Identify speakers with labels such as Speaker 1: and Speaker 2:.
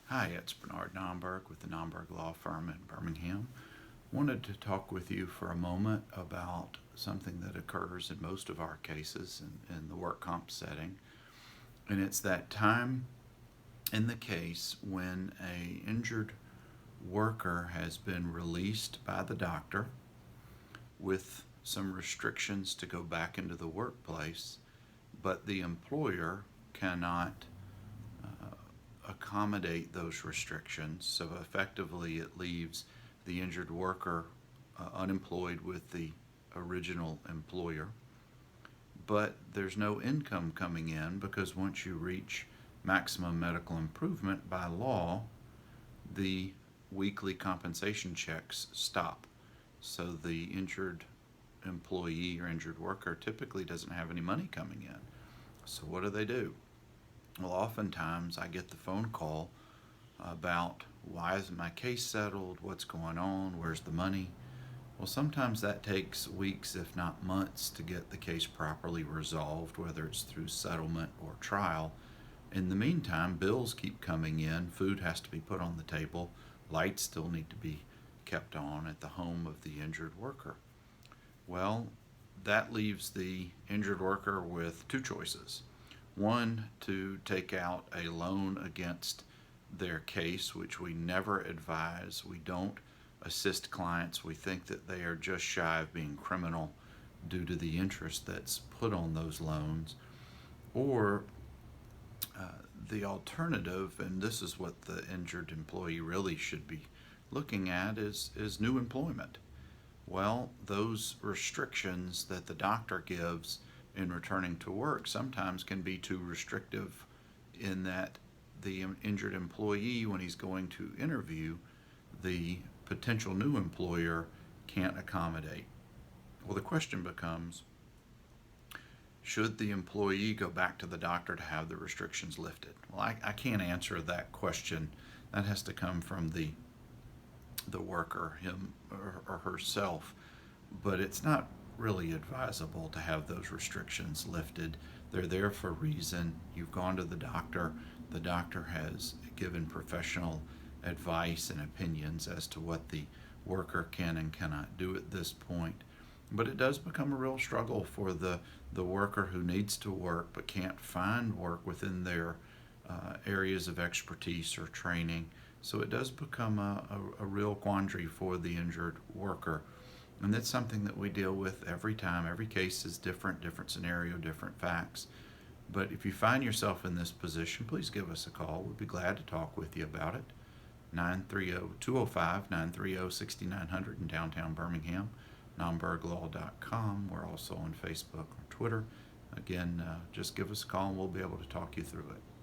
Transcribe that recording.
Speaker 1: Hi, it's Bernard Nomberg with the Nomberg Law Firm in Birmingham. Wanted to talk with you for a moment about something that occurs in most of our cases in the work comp setting, and it's that time in the case when a injured worker has been released by the doctor with some restrictions to go back into the workplace, but the employer cannot accommodate those restrictions. So effectively, it leaves the injured worker unemployed with the original employer. But there's no income coming in because once you reach maximum medical improvement by law, the weekly compensation checks stop. So the injured employee or injured worker typically doesn't have any money coming in. So what do? Well, oftentimes I get the phone call about why isn't my case settled? What's going on? Where's the money? Well, sometimes that takes weeks, if not months, to get the case properly resolved, whether it's through settlement or trial. In the meantime, bills keep coming in, food has to be put on the table, lights still need to be kept on at the home of the injured worker. Well, that leaves the injured worker with two choices. One, to take out a loan against their case, which we never advise. We don't assist clients. We think that they are just shy of being criminal due to the interest that's put on those loans. Or the alternative, and this is what the injured employee really should be looking at, is new employment. Well, those restrictions that the doctor gives in returning to work sometimes can be too restrictive, in that the injured employee, when he's going to interview, the potential new employer can't accommodate. Well, the question becomes, should the employee go back to the doctor to have the restrictions lifted? Well, I can't answer that question. That has to come from the worker, him or herself, but it's not really advisable to have those restrictions lifted. They're there for a reason. You've gone to the doctor has given professional advice and opinions as to what the worker can and cannot do at this point. But it does become a real struggle for the worker who needs to work but can't find work within their areas of expertise or training. So it does become a real quandary for the injured worker. And that's something that we deal with every time. Every case is different, different scenario, different facts. But if you find yourself in this position, please give us a call. We'd be glad to talk with you about it. 930-205-930-6900 in downtown Birmingham, nomberglaw.com. We're also on Facebook or Twitter. Again, just give us a call and we'll be able to talk you through it.